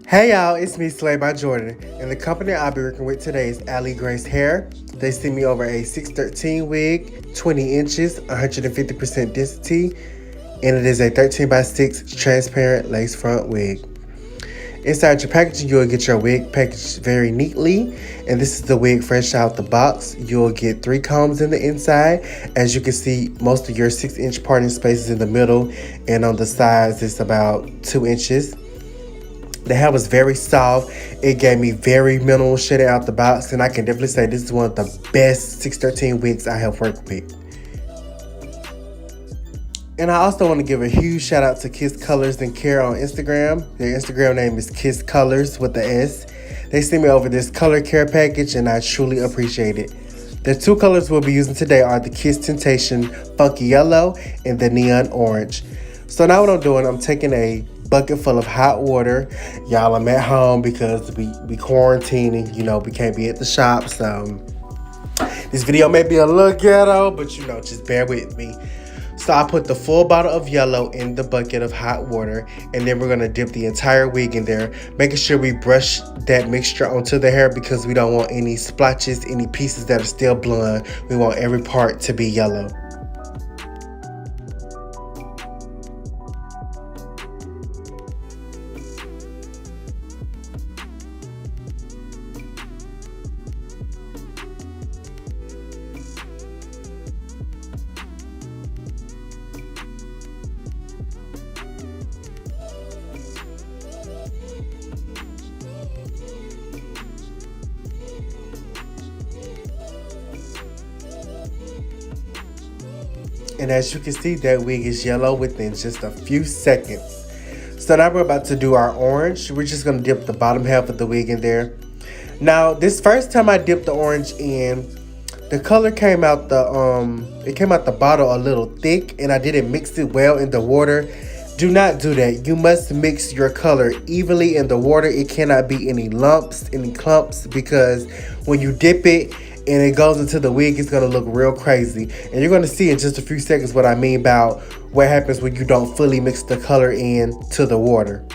Hey y'all, it's me, Slay by Jordan, and the company I'll be working with today is Allie Grace Hair. They sent me over a 613 wig, 20 inches, 150% density, and it is a 13 by 6 transparent lace front wig. Inside your packaging, you'll get your wig packaged very neatly, and this is the wig fresh out the box. You'll get 3 combs in the inside. As you can see, most of your 6-inch parting space is in the middle, and on the sides, it's about 2 inches. The hair was very soft. It gave me very minimal shedding out the box, and I can definitely say this is one of the best 613 wigs I have worked with. And I also want to give a huge shout out to Kiss Colors and Care on Instagram. Their Instagram name is Kiss Colors with the S. They sent me over this color care package, and I truly appreciate it. The 2 colors we'll be using today are the Kiss Temptation Funky Yellow and the Neon Orange. So now what I'm doing, I'm taking a bucket full of hot water. Y'all, I'm at home because we quarantining, we can't be at the shop, so this video may be a little ghetto, but just bear with me. So I put the full bottle of yellow in the bucket of hot water, and then we're gonna dip the entire wig in there, making sure we brush that mixture onto the hair because we don't want any splotches, any pieces that are still blonde. We want every part to be yellow. And as you can see, that wig is yellow within just a few seconds. So now we're about to do our orange. We're just gonna dip the bottom half of the wig in there. Now, this first time I dipped the orange in, the color came out the bottle a little thick, and I didn't mix it well in the water. Do not do that. You must mix your color evenly in the water. It cannot be any lumps, any clumps, because when you dip it and it goes into the wig, it's gonna look real crazy. And you're gonna see in just a few seconds what I mean about what happens when you don't fully mix the color in to the water.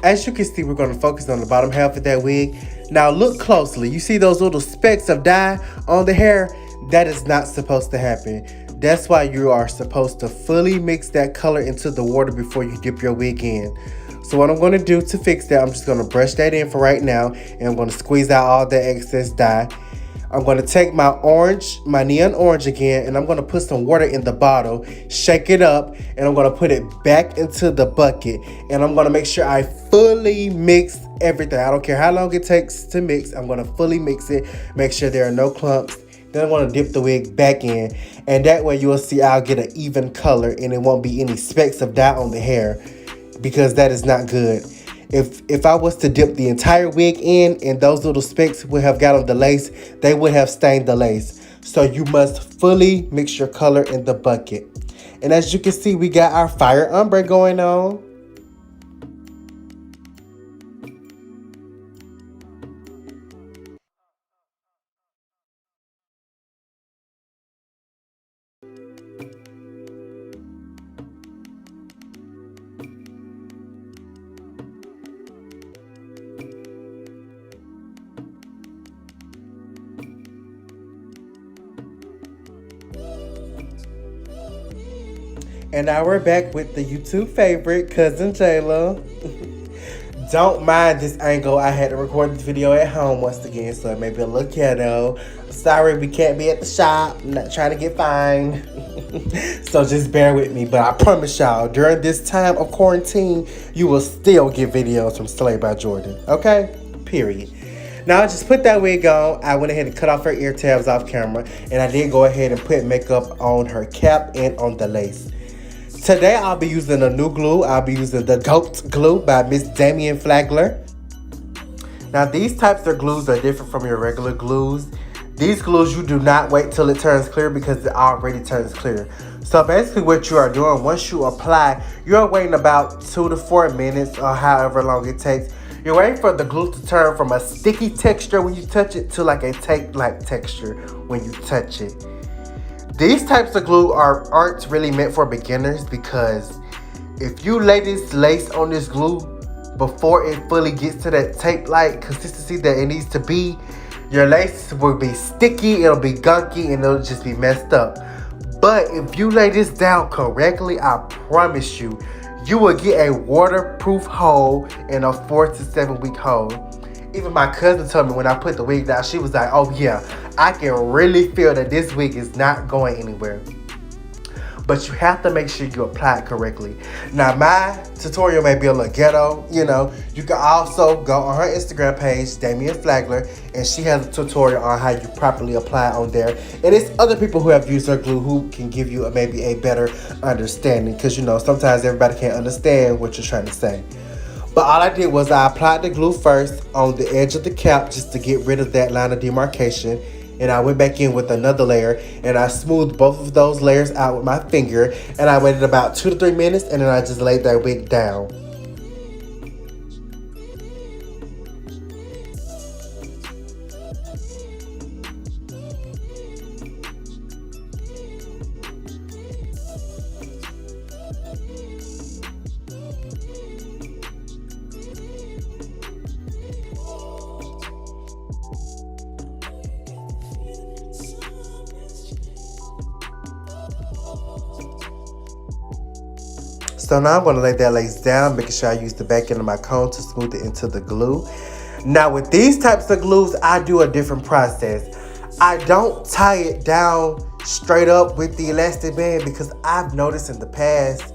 As you can see, we're going to focus on the bottom half of that wig. Now look closely. You see those little specks of dye on the hair? That is not supposed to happen. That's why you are supposed to fully mix that color into the water before you dip your wig in. So what I'm going to do to fix that, I'm just going to brush that in for right now, and I'm going to squeeze out all the excess dye. I'm going to take my neon orange again, and I'm going to put some water in the bottle, shake it up, and I'm going to put it back into the bucket. And I'm going to make sure I fully mix everything. I don't care how long it takes to mix. I'm going to fully mix it, make sure there are no clumps. Then I'm going to dip the wig back in, and that way you will see I'll get an even color, and it won't be any specks of dye on the hair, because that is not good. If I was to dip the entire wig in and those little specks would have got on the lace, they would have stained the lace. So you must fully mix your color in the bucket. And as you can see, we got our fire ombre going on. And now we're back with the YouTube favorite, Cousin Jayla. Don't mind this angle. I had to record this video at home once again, so it may be a little ghetto. Sorry, we can't be at the shop. I'm not trying to get fined. So just bear with me. But I promise y'all, during this time of quarantine, you will still get videos from Slay by Jordan. Okay? Period. Now I just put that wig on. I went ahead and cut off her ear tabs off camera. And I did go ahead and put makeup on her cap and on the lace. Today I'll be using a new glue. I'll be using the Goat Glue by Miss Damian Flagler. Now these types of glues are different from your regular glues. These glues, you do not wait till it turns clear because it already turns clear. So basically what you are doing, once you apply, you're waiting about 2 to 4 minutes or however long it takes. You're waiting for the glue to turn from a sticky texture when you touch it to like a tape-like texture when you touch it. These types of glue aren't really meant for beginners because if you lay this lace on this glue before it fully gets to that tape-like consistency that it needs to be, your lace will be sticky, it'll be gunky, and it'll just be messed up. But if you lay this down correctly, I promise you, you will get a waterproof hold in a 4 to 7 week hold. Even my cousin told me when I put the wig down, she was like, oh yeah, I can really feel that this wig is not going anywhere. But you have to make sure you apply it correctly. Now, my tutorial may be a little ghetto, you know. You can also go on her Instagram page, Damian Flagler, and she has a tutorial on how you properly apply it on there. And it's other people who have used her glue who can give you maybe a better understanding, because, you know, sometimes everybody can't understand what you're trying to say. But all I did was I applied the glue first on the edge of the cap just to get rid of that line of demarcation. And I went back in with another layer and I smoothed both of those layers out with my finger. And I waited about 2 to 3 minutes and then I just laid that wig down. So now I'm going to lay that lace down, making sure I use the back end of my comb to smooth it into the glue. Now with these types of glues, I do a different process. I don't tie it down straight up with the elastic band because I've noticed in the past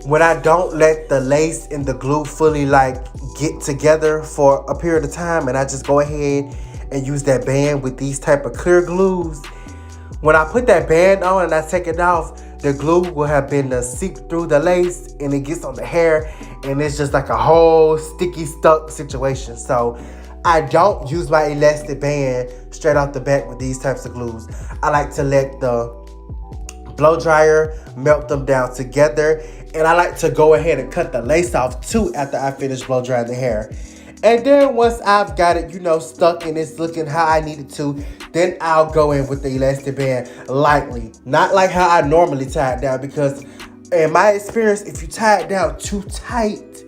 when I don't let the lace and the glue fully get together for a period of time and I just go ahead and use that band with these type of clear glues, when I put that band on and I take it off, the glue will have been to seep through the lace and it gets on the hair and it's just like a whole sticky stuck situation. So I don't use my elastic band straight off the bat with these types of glues. I like to let the blow dryer melt them down together, and I like to go ahead and cut the lace off too after I finish blow drying the hair. And then once I've got it, stuck and it's looking how I need it to, then I'll go in with the elastic band lightly. Not like how I normally tie it down, because in my experience, if you tie it down too tight,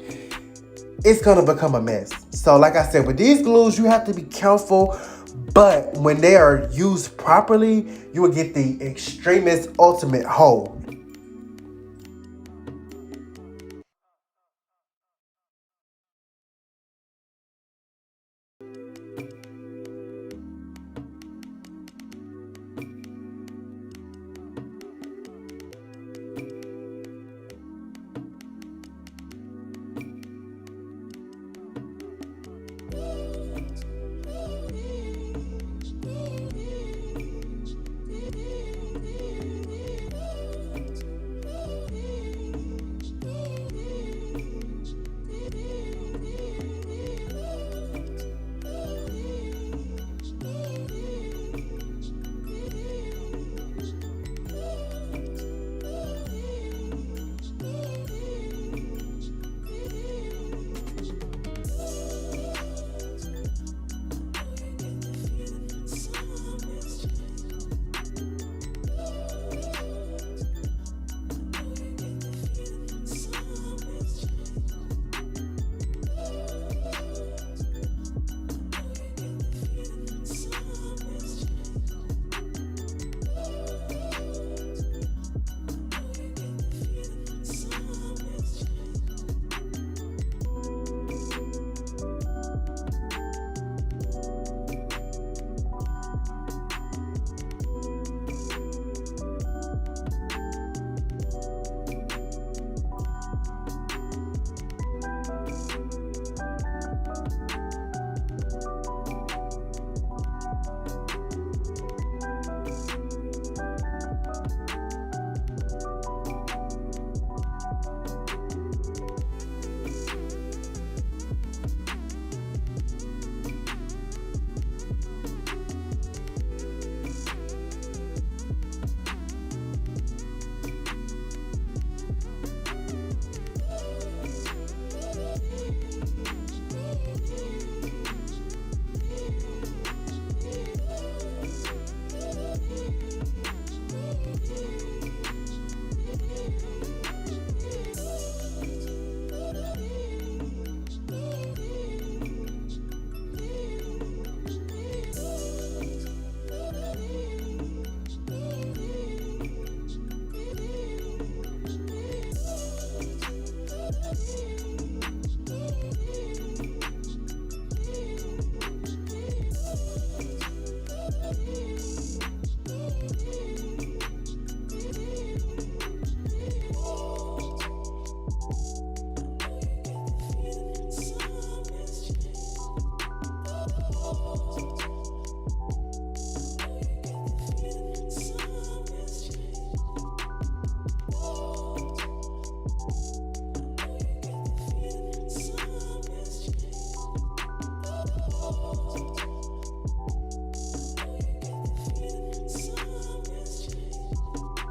it's gonna become a mess. So like I said, with these glues, you have to be careful, but when they are used properly, you will get the extremist ultimate hold.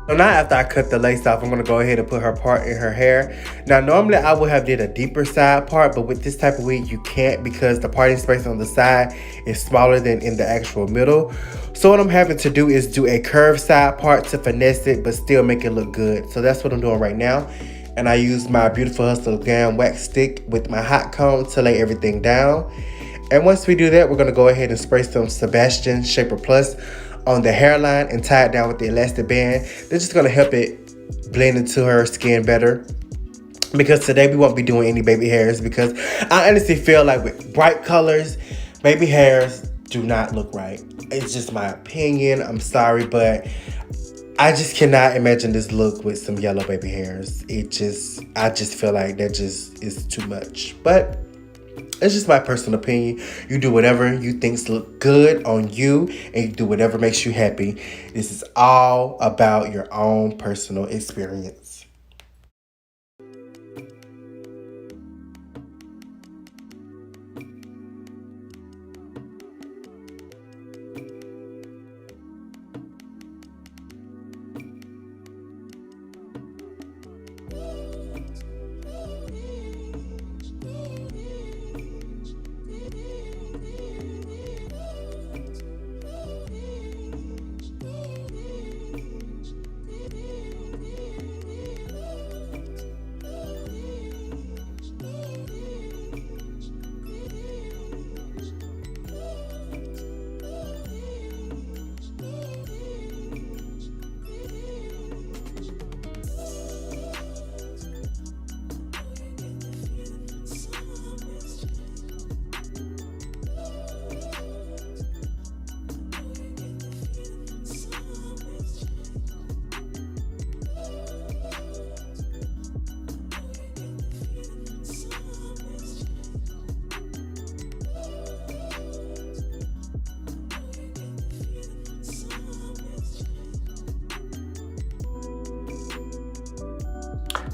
So now after I cut the lace off, I'm gonna go ahead and put her part in her hair. Now normally I would have did a deeper side part, but with this type of wig you can't because the parting space on the side is smaller than in the actual middle. So what I'm having to do is do a curved side part to finesse it but still make it look good. So that's what I'm doing right now. And I use my Beautiful Hustle Glam wax stick with my hot comb to lay everything down. And once we do that, we're gonna go ahead and spray some Sebastian Shaper Plus on the hairline and tie it down with the elastic band. This is gonna help it blend into her skin better. Because today we won't be doing any baby hairs because I honestly feel like with bright colors, baby hairs do not look right. It's just my opinion. I'm sorry, but I just cannot imagine this look with some yellow baby hairs. I just feel like that just is too much. But it's just my personal opinion. You do whatever you think look good on you and you do whatever makes you happy. This is all about your own personal experience.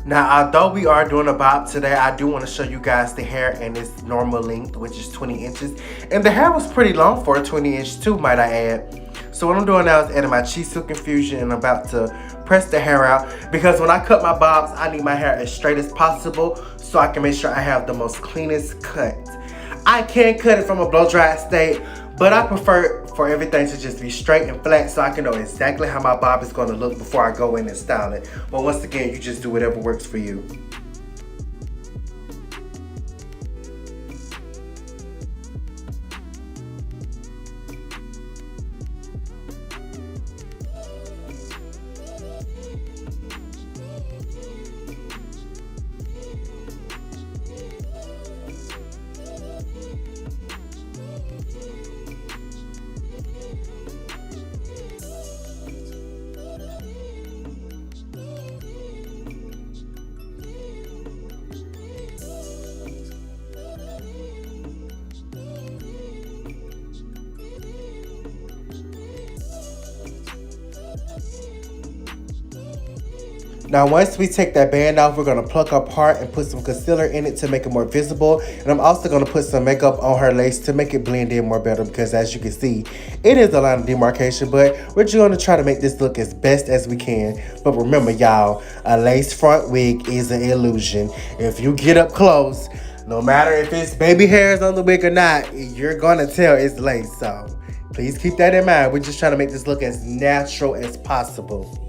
Now, although we are doing a bob today, I do want to show you guys the hair in its normal length, which is 20 inches. And the hair was pretty long for a 20-inch too, might I add. So what I'm doing now is adding my Chi Silk Infusion and I'm about to press the hair out. Because when I cut my bobs, I need my hair as straight as possible so I can make sure I have the most cleanest cut. I can cut it from a blow-dried state, but I prefer for everything to just be straight and flat so I can know exactly how my bob is going to look before I go in and style it. But once again, you just do whatever works for you. Now once we take that band off, we're going to pluck our part and put some concealer in it to make it more visible. And I'm also going to put some makeup on her lace to make it blend in more better because as you can see, it is a line of demarcation. But we're just going to try to make this look as best as we can. But remember y'all, a lace front wig is an illusion. If you get up close, no matter if it's baby hairs on the wig or not, you're going to tell it's lace. So please keep that in mind. We're just trying to make this look as natural as possible.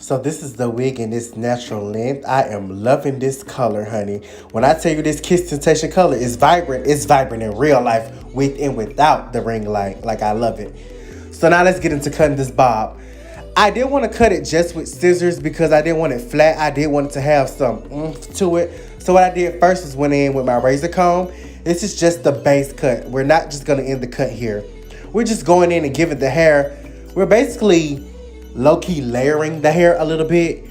So this is the wig in its natural length. I am loving this color, honey. When I tell you this Kiss Temptation color is vibrant, it's vibrant in real life with and without the ring light. Like, I love it. So now let's get into cutting this bob. I did want to cut it just with scissors because I didn't want it flat. I did want it to have some oomph to it. So what I did first is went in with my razor comb. This is just the base cut. We're not just going to end the cut here. We're just going in and giving the hair. We're basically low-key layering the hair a little bit.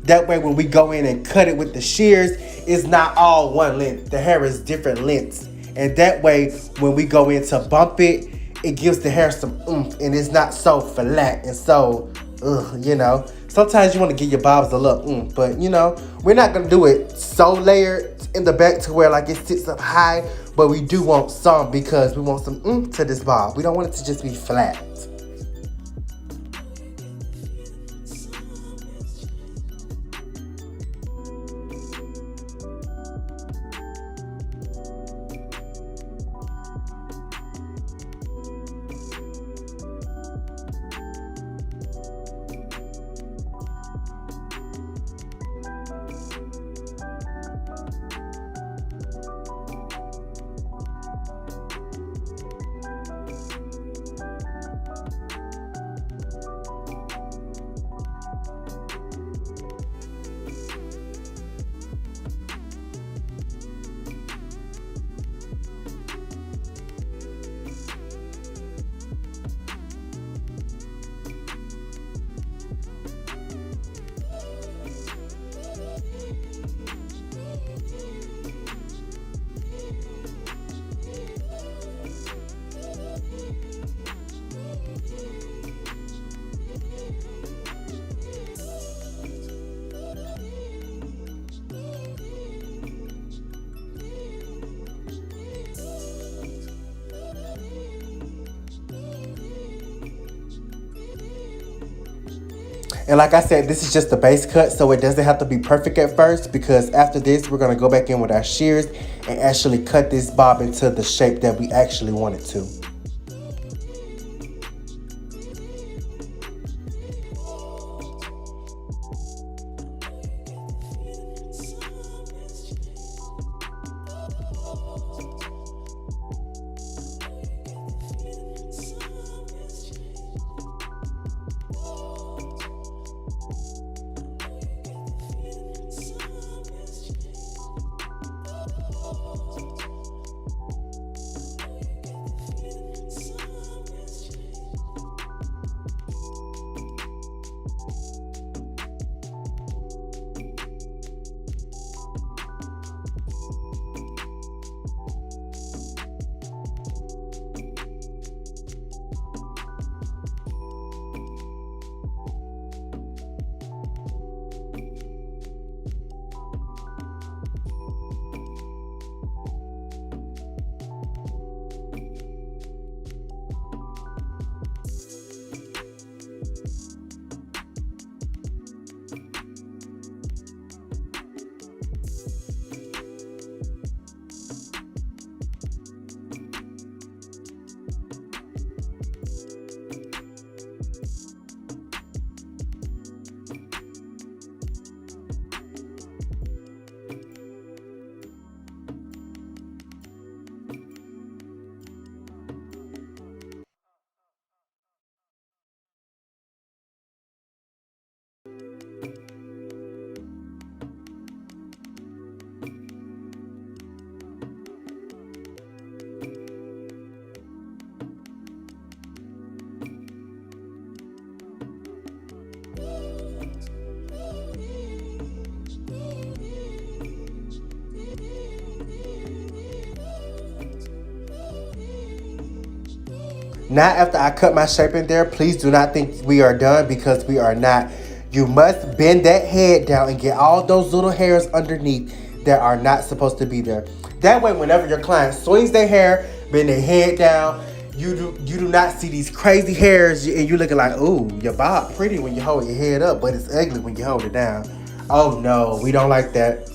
That way when we go in and cut it with the shears, it's not all one length. The hair is different lengths. And that way when we go in to bump it, it gives the hair some oomph and it's not so flat and so, you know. Sometimes you want to give your bobs a little oomph, but you know, we're not going to do it so layered in the back to where like it sits up high, but we do want some because we want some oomph to this bob. We don't want it to just be flat. And like I said, this is just the base cut, so it doesn't have to be perfect at first because after this, we're going to go back in with our shears and actually cut this bob into the shape that we actually want it to. Now after I cut my shape in there, please do not think we are done because we are not. You must bend that head down and get all those little hairs underneath that are not supposed to be there. That way whenever your client swings their hair, bend their head down, you do not see these crazy hairs and you looking like, ooh, your bob pretty when you hold your head up, but it's ugly when you hold it down. Oh no, we don't like that.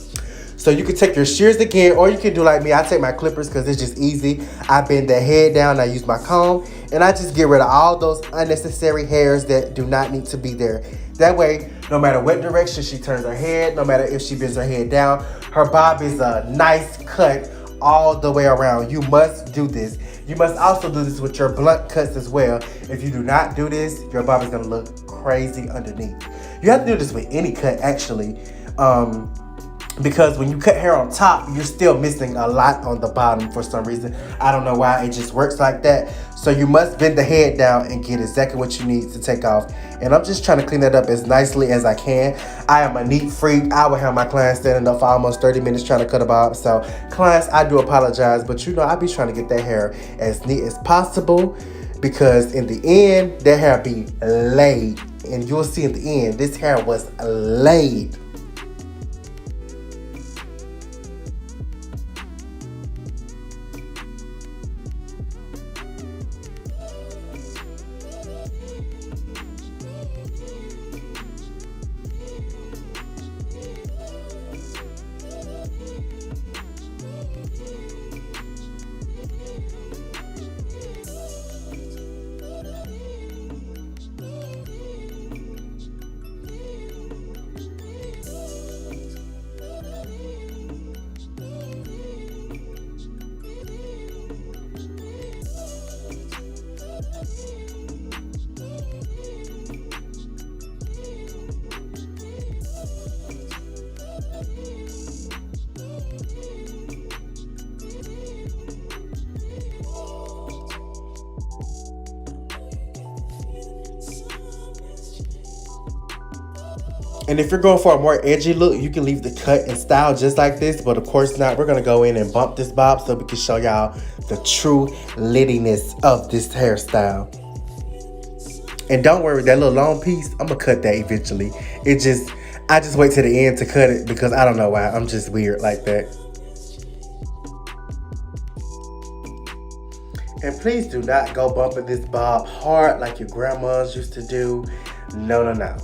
So you can take your shears again, or you can do like me. I take my clippers because it's just easy. I bend the head down, I use my comb, and I just get rid of all those unnecessary hairs that do not need to be there. That way, no matter what direction she turns her head, no matter if she bends her head down, her bob is a nice cut all the way around. You must do this. You must also do this with your blunt cuts as well. If you do not do this, your bob is gonna look crazy underneath. You have to do this with any cut actually. Because when you cut hair on top, you're still missing a lot on the bottom for some reason. I don't know why, it just works like that. So you must bend the head down and get exactly what you need to take off. And I'm just trying to clean that up as nicely as I can. I am a neat freak. I will have my clients standing up for almost 30 minutes trying to cut a bob. So clients, I do apologize, but you know, I be trying to get that hair as neat as possible, because in the end, that hair be laid. And you'll see in the end, this hair was laid. And if you're going for a more edgy look, you can leave the cut and style just like this. But of course not. We're going to go in and bump this bob so we can show y'all the true littiness of this hairstyle. And don't worry, that little long piece, I'm going to cut that eventually. I just wait till the end to cut it because I don't know why. I'm just weird like that. And please do not go bumping this bob hard like your grandmas used to do. No, no, no.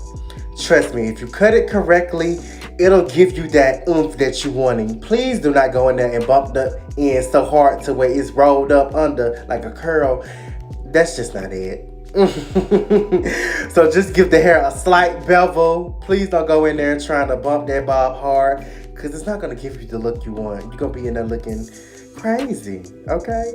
Trust me, if you cut it correctly, it'll give you that oomph that you're wanting. Please do not go in there and bump the end so hard to where it's rolled up under like a curl. That's just not it. So just give the hair a slight bevel. Please don't go in there trying to bump that bob hard, because it's not going to give you the look you want. You're going to be in there looking crazy, okay?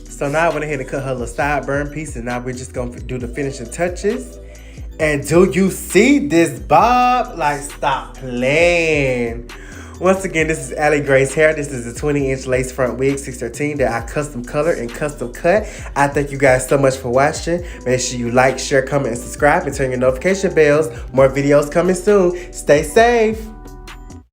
So now I went ahead and cut her little sideburn piece, and now we're just gonna do the finishing touches. And do you see this bob? Like, stop playing. Once again, this is Allie Grace hair. This is a 20-inch lace front wig 613 that I custom colored and custom cut. I thank you guys so much for watching. Make sure you like, share, comment, and subscribe, and turn your notification bells. More videos coming soon. Stay safe.